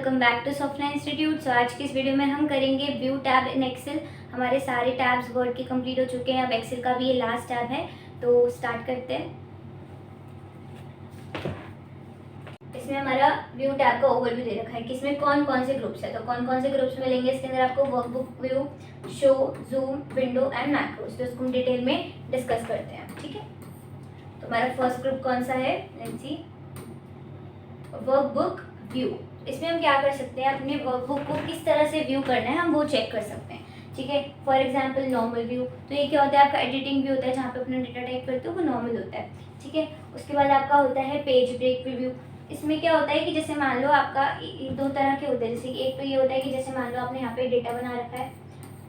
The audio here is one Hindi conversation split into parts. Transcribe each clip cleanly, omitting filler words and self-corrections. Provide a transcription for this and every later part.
Welcome back to Softline Institute. So आज की इस वीडियो में हम करेंगे व्यू टैब इन एक्सेल। हमारे सारे टैब्स वर्ड के कंप्लीट हो चुके हैं, अब एक्सेल का भी ये लास्ट टैब है, तो स्टार्ट करते हैं। इसमें हमारा व्यू टैब का ओवरव्यू दे रखा है कि इसमें कौन कौन से ग्रुप्स है, तो कौन कौन से ग्रुप्स मिलेंगे इसके अंदर आपको। Workbook view, show, zoom, window and macros, तो इसको हम डिटेल में डिस्कस करते हैं। ठीक है, तो हमारा फर्स्ट ग्रुप कौन सा है, लेट्स सी, वर्कबुक व्यू। इसमें हम क्या कर सकते हैं, अपने वर्कबुक को किस तरह से व्यू करना है हम वो चेक कर सकते हैं। ठीक है, फॉर एग्जांपल नॉर्मल व्यू, तो ये क्या होता है, आपका एडिटिंग व्यू होता है जहाँ पे अपना डेटा टाइप करते हो, वो नॉर्मल होता है। ठीक है, उसके बाद आपका होता है पेज ब्रेक व्यू। इसमें क्या होता है कि जैसे मान लो आपका दो तरह के होते हैं, जैसे कि एक तो ये होता है कि जैसे मान लो आपने यहाँ पे डेटा बना रखा है,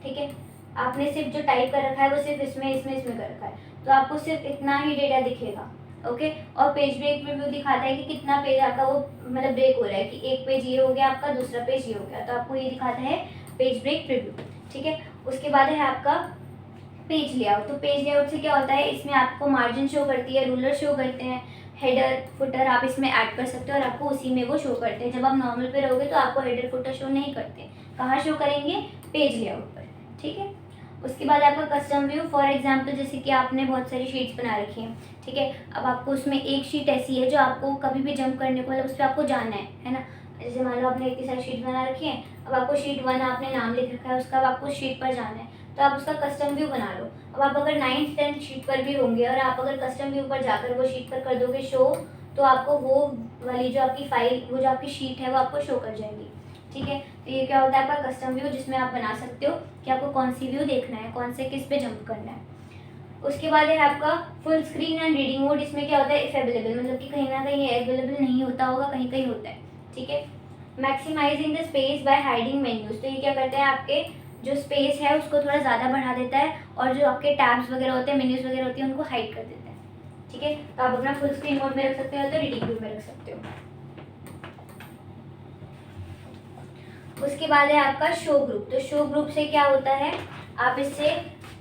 ठीक है, आपने सिर्फ जो टाइप कर रखा है वो सिर्फ इसमें कर रखा है, तो आपको सिर्फ इतना ही डेटा दिखेगा। ओके, और पेज ब्रेक रिव्यू दिखाता है कि कितना पेज आपका वो मतलब ब्रेक हो रहा है, कि एक पेज ये हो गया आपका, दूसरा पेज ये हो गया, तो आपको ये दिखाता है पेज ब्रेक रिव्यू। ठीक है, उसके बाद है आपका पेज लेआउट। तो पेज लेआउट से क्या होता है, इसमें आपको मार्जिन शो करती है, रूलर शो करते हैं, हेडर फुटर आप इसमें ऐड कर सकते हो और आपको उसी में वो शो करते हैं। जब आप नॉर्मल पे रहोगे तो आपको हेडर फुटर शो नहीं करते, कहाँ शो करेंगे, पेज लेआउट पर। ठीक है, उसके बाद आपका कस्टम व्यू, फॉर एग्जांपल जैसे कि आपने बहुत सारी शीट्स बना रखी हैं, ठीक है, अब आपको उसमें एक शीट ऐसी है जो आपको कभी भी जंप करने को, मतलब उस पर आपको जाना है ना। जैसे मान लो आपने इतनी सारी शीट बना रखी है, अब आपको शीट 1 आपने नाम लिख रखा है, उसका अब आपको शीट पर जाना है, तो आप उसका कस्टम व्यू बना लो। अब आप अगर 9th 10th शीट पर भी होंगे और आप अगर कस्टम व्यू पर जाकर वो शीट पर कर दोगे शो, तो आपको वो वाली जो आपकी फाइल, वो जो आपकी शीट है वो आपको शो कर जाएगी। ठीक है, तो ये क्या होता है आपका कस्टम व्यू, जिसमें आप बना सकते हो कि आपको कौन सी व्यू देखना है, कौन से किस पे जंप करना है। उसके बाद है आपका full screen and reading mode. इसमें क्या होता है, इफ अवेलेबल, मतलब कि कहीं ना कहीं अवेलेबल नहीं होता होगा, कहीं कहीं होता है। ठीक है, maximising the space by hiding menus. तो ये क्या करता है, आपके जो स्पेस है उसको थोड़ा ज़्यादा बढ़ा देता है और जो आपके टैब्स वगैरह होते हैं, मेन्यूज वगैरह होती है, उनको हाइड कर देता है। ठीक है, तो आप अपना फुल स्क्रीन मोड में रख सकते हो तो रीडिंग व्यू में रख सकते हो। उसके बाद है आपका शो ग्रुप। तो शो ग्रुप से क्या होता है, आप इससे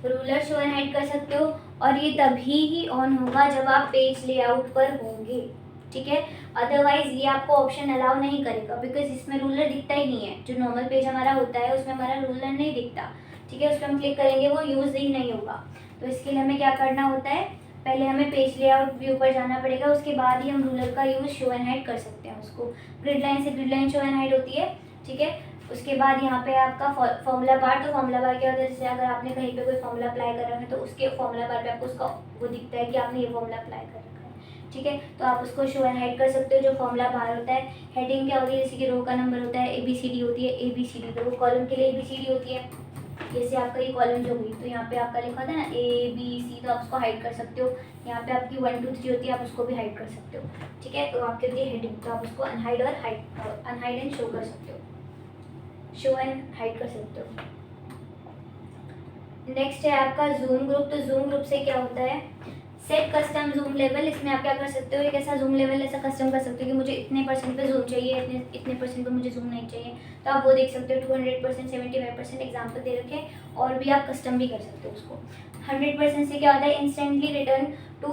रूलर शो एंड हाइड कर सकते हो और ये तभी ही ऑन होगा जब आप पेज लेआउट पर होंगे। ठीक है, अदरवाइज ये आपको ऑप्शन अलाउ नहीं करेगा, बिकॉज इसमें रूलर दिखता ही नहीं है। जो नॉर्मल पेज हमारा होता है उसमें हमारा रूलर नहीं दिखता। ठीक है, उस पर हम क्लिक करेंगे वो यूज़ ही नहीं होगा। तो इसके लिए हमें क्या करना होता है, पहले हमें पेज लेआउट व्यू पर जाना पड़ेगा, उसके बाद ही हम रूलर का यूज़ शो एंड हाइड कर सकते हैं उसको। ग्रिड लाइन से grid line show and hide होती है। ठीक है, उसके बाद यहाँ पे आपका फॉर्मूला बार। तो फॉर्मूला बार क्या होता है, जैसे अगर आपने कहीं पे कोई फॉर्मूला अप्लाई कर रखा है तो उसके फॉर्मूला बार पे आपको उसका वो दिखता है कि आपने ये फॉर्मूला अप्लाई कर रखा है। ठीक है, तो आप उसको शो एंड हाइड कर सकते हो। जो फॉर्मूला बार होता है, हेडिंग क्या होती है, जैसे कि रो का नंबर होता है, ABCD होती है, ABCD, तो वो कॉलम के लिए ABCD होती है। जैसे आपका ये कॉलम जो हुई, तो यहाँ पे आपका लिखा था ना ABC, तो आप उसको हाइड कर सकते हो। यहाँ पे आपकी 1 2 3 होती है, आप उसको भी हाइड कर सकते हो। ठीक है, तो आपके लिए हेडिंग, तो आप उसको अनहाइड और अनहाइड एंड शो कर सकते हो, शो एंड हाइड कर सकते हो। नेक्स्ट है आपका जूम ग्रुप। तो जूम ग्रुप से क्या होता है, सेट कस्टम जूम लेवल। इसमें आप क्या कर सकते हो, एक ऐसा जूम लेवल ऐसा कस्टम कर सकते हो कि मुझे इतने % पे जूम चाहिए, इतने % पे मुझे जूम नहीं चाहिए, तो आप वो देख सकते हो। 200%, 75% एग्जाम्पल दे रखे हैं, और भी आप कस्टम भी कर सकते हो उसको। 100% से क्या होता है, instantly return to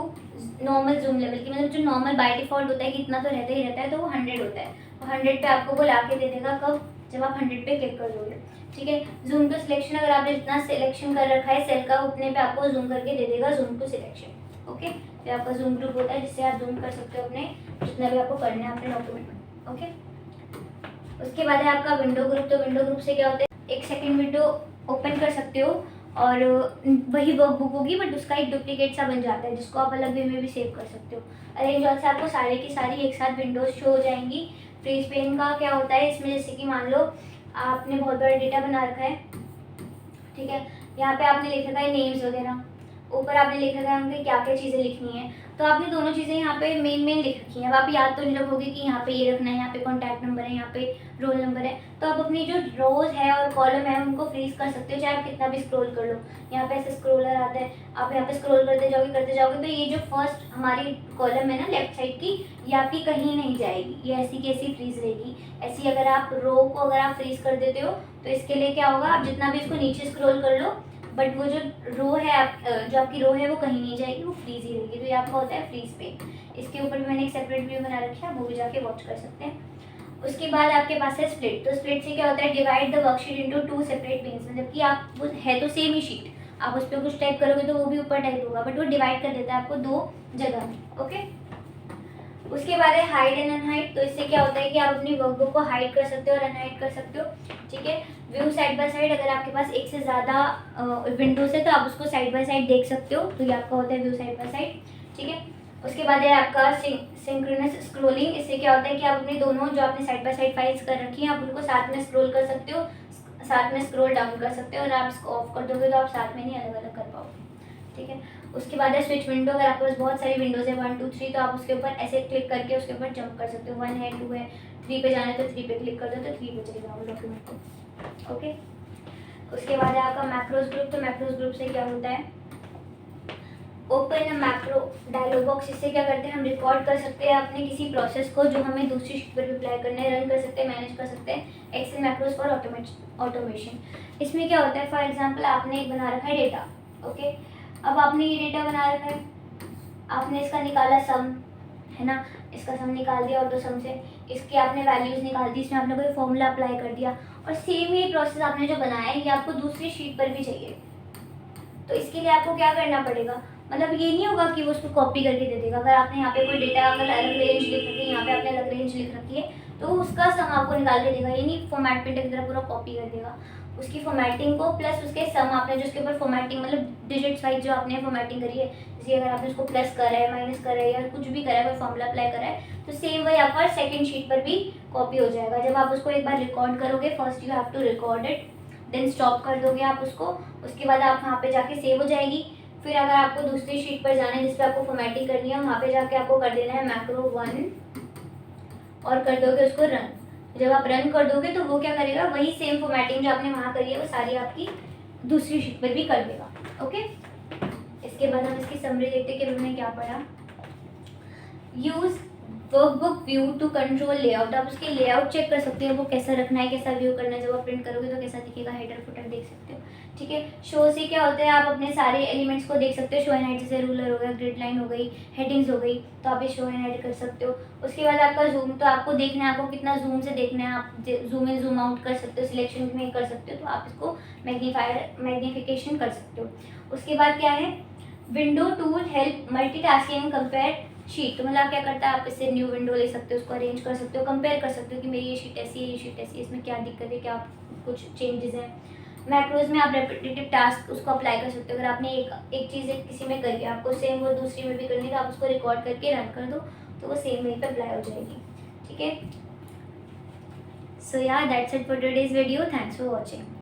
normal zoom level की, मतलब जो नॉर्मल बाय डिफॉल्ट होता है कि इतना तो रहता ही रहता है, तो वो 100 होता है। तो 100 पे आपको वो ला के दे देगा, कब, जब आप 100 पे क्लिक कर दोगे। ठीक है, जूम टू सिलेक्शन, अगर आपने जितना सिलेक्शन कर रखा है सेल का, उतने पे आपको जूम करके दे देगा जूम टू सिलेक्शन। ओके, ये आपका जूम ग्रुप होता है जिससे आप जूम कर सकते हो अपने जितना भी आपको करना है अपने डॉक्यूमेंट में। ओके, उसके बाद है आपका विंडो ग्रुप। तो विंडो ग्रुप से क्या होता है, एक सेकंड विंडो ओपन कर सकते हो और वही वर्कबुक होगी बट उसका एक डुप्लीकेट सा बन जाता है, जिसको आप अलग वे में भी सेव कर सकते हो। अरेंज ऑल से आपको सारे की सारी एक साथ विंडोज शो हो जाएंगी। फ्रीज पेन का क्या होता है, इसमें जैसे कि मान लो आपने बहुत बड़ा डेटा बना रखा है, ठीक है, यहाँ पे आपने लिख रखा है नेम्स वगैरह, ऊपर आपने लिख रखा है उनकी क्या क्या चीज़ें लिखनी है, तो आपने दोनों चीज़ें यहाँ पे मेन लिख रखी हैं। अब आप याद तो नहीं रखोगे कि यहाँ पे ये रखना है, यहाँ पे कॉन्टैक्ट नंबर है, यहाँ पे रोल नंबर है, तो आप अपनी जो रोज है और कॉलम है उनको फ्रीज कर सकते हो, चाहे आप कितना भी स्क्रॉल कर लो। यहाँ पे ऐसे स्क्रोलर आता है, आप यहाँ पे स्क्रॉल करते जाओगे, तो ये जो फर्स्ट हमारी कॉलम है ना लेफ्ट साइड की, ये आपकी कहीं नहीं जाएगी, ये ऐसी की ऐसी फ्रीज रहेगी। ऐसी अगर आप रो को अगर आप फ्रीज कर देते हो तो इसके लिए क्या होगा, आप जितना भी इसको नीचे स्क्रॉल कर लो बट वो जो रो है जो आपकी रो है वो कहीं नहीं जाएगी, वो फ्रीज ही रहेगी। तो ये आपका होता है फ्रीज पे। इसके ऊपर भी मैंने एक सेपरेट वीडियो बना रखी है, वो भी जाके वॉच कर सकते हैं। उसके बाद आपके पास है स्प्लिट। तो स्प्लिट से क्या होता है, divide the worksheet into 2 separate panes, मतलब कि आप है तो सेम ही शीट, आप उस पर कुछ टाइप करोगे तो वो भी ऊपर टाइप होगा, बट वो डिवाइड कर देता है आपको 2 जगह में। ओके, उसके बाद है हाइड एंड अनहाइड। तो इससे क्या होता है कि आप अपनी वर्कबुक को हाइड कर सकते हो और अनहाइड कर सकते हो। ठीक है, व्यू साइड बाय साइड, अगर आपके पास एक से ज़्यादा विंडोज है तो आप उसको साइड बाय साइड देख सकते हो, तो ये आपका होता है व्यू साइड बाय साइड। ठीक है, उसके बाद है आपका सिंक्रोनस स्क्रॉलिंग। इससे क्या होता है कि आप अपने दोनों जो आपने साइड बाय साइड फाइल्स कर रखी हैं, आप उनको साथ में स्क्रॉल कर सकते हो, साथ में स्क्रॉल डाउन कर सकते हो, और आप इसको ऑफ कर दोगे तो आप साथ में नहीं अलग अलग कर पाओगे। ठीक है, उसके बाद है स्विच विंडो। अगर आपके पास बहुत सारी विंडोज है 1 2 3, तो आप उसके ऊपर ऐसे क्लिक करके उसके ऊपर जंप कर सकते हो। 1 है, 2 है, 3 पे जाना है तो 3 पे क्लिक कर दो तो 3 पे चले जाओगे डॉक्यूमेंट को। ओके, उसके बाद है आपका मैक्रोज ग्रुप। तो मैक्रोज ग्रुप से क्या होता है, ओपन मैक्रो डायलॉग बॉक्स। इससे क्या करते हैं, हम रिकॉर्ड कर सकते हैं अपने किसी प्रोसेस को जो हमें दूसरी शीट पर भी अप्लाई करना है, रन कर सकते हैं, मैनेज कर सकते हैं। Excel macros for automation. इसमें क्या होता है, फॉर एग्जांपल आपने एक बना रखा है डेटा। ओके, अब आपने ये डेटा बना रखा है, आपने इसका निकाला सम, है ना, इसका सम निकाल दिया ऑटो सम से, इसकी आपने वैल्यूज निकाल दी, इसमें आपने कोई फॉर्मूला अप्लाई कर दिया, और सेम ही प्रोसेस आपने जो बनाया है ये आपको दूसरी शीट पर भी चाहिए। तो इसके लिए आपको क्या करना पड़ेगा, मतलब ये नहीं होगा कि वो उसको कॉपी करके दे देगा। अगर आपने यहाँ पे कोई डेटा अगर अलग रेंज लिख रखी है, यहाँ पे आपने अलग रेंज लिख रखी है, तो उसका सम आपको निकाल के देगा, ये नहीं फॉर्मेट प्रिंटर की तरह पूरा कॉपी कर देगा। उसकी फॉर्मेटिंग को प्लस उसके सम आपने जो उसके ऊपर फॉर्मेटिंग, मतलब डिजिट्स वाइज जो आपने फॉर्मेटिंग करी है, जैसे अगर आपने उसको प्लस करा है, माइनस करा है, या कुछ भी करा है, कोई फॉर्मूला अप्लाई करा है, तो सेम वही आपका सेकंड शीट पर भी कॉपी हो जाएगा। जब आप उसको एक बार रिकॉर्ड करोगे, first you have to record it, then stop कर दोगे आप उसको, उसके बाद आप वहाँ पे जाके सेव हो जाएगी। फिर अगर आपको दूसरी शीट पर जाना है जिस पर आपको फॉर्मेटिंग करनी है, वहाँ पे जाके आपको कर देना है मैक्रो 1 और कर दोगे उसको रन। जब आप रन कर दोगे तो वो क्या करेगा, वही सेम फॉर्मेटिंग जो आपने वहाँ करी है वो सारी आपकी दूसरी शीट पर भी कर देगा। ओके, इसके बाद हम इसकी समरी देखते हैं कि हमने क्या पढ़ा। Use workbook view to control layout. आप उसके लेआउट चेक कर सकते हो, वो कैसा रखना है, कैसा व्यू करना है, जब आप प्रिंट करोगे तो कैसा दिखेगा, हेडर फुटर देख सकते हो। ठीक है, शो से क्या होता है, आप अपने सारे एलिमेंट्स को देख सकते हो, शो एंड हाइड, जैसे रूलर हो गया, ग्रिड लाइन हो गई, हेडिंग्स हो गई, तो आप ये शो एंड हाइड कर सकते हो। उसके बाद आपका जूम, तो आपको देखना है आपको कितना जूम से देखना है, आप जूम इन जूम आउट कर सकते हो, सिलेक्शन में कर सकते हो, तो आप इसको मैग्नीफिकेशन कर सकते हो। उसके बाद क्या है, window tool help multitasking compare sheet. तो मतलब क्या करता है, आप इससे न्यू विंडो ले सकते हो, उसको अरेंज कर सकते हो, कंपेयर कर सकते हो कि मेरी ये शीट ऐसी है, ये शीट ऐसी है, इसमें क्या दिक्कत है, क्या कुछ चेंजेस हैं। मैक्रोज में आप रेपिटेटिव टास्क उसको अप्लाई कर सकते हो। अगर आपने एक चीज़ किसी में करी है, आपको सेम वो दूसरी में भी करनी है, तो आप उसको रिकॉर्ड करके रन कर दो तो वो सेम वहीं पर अप्लाई हो जाएगी। ठीक है, सो यार that's it for today's video, thanks for watching.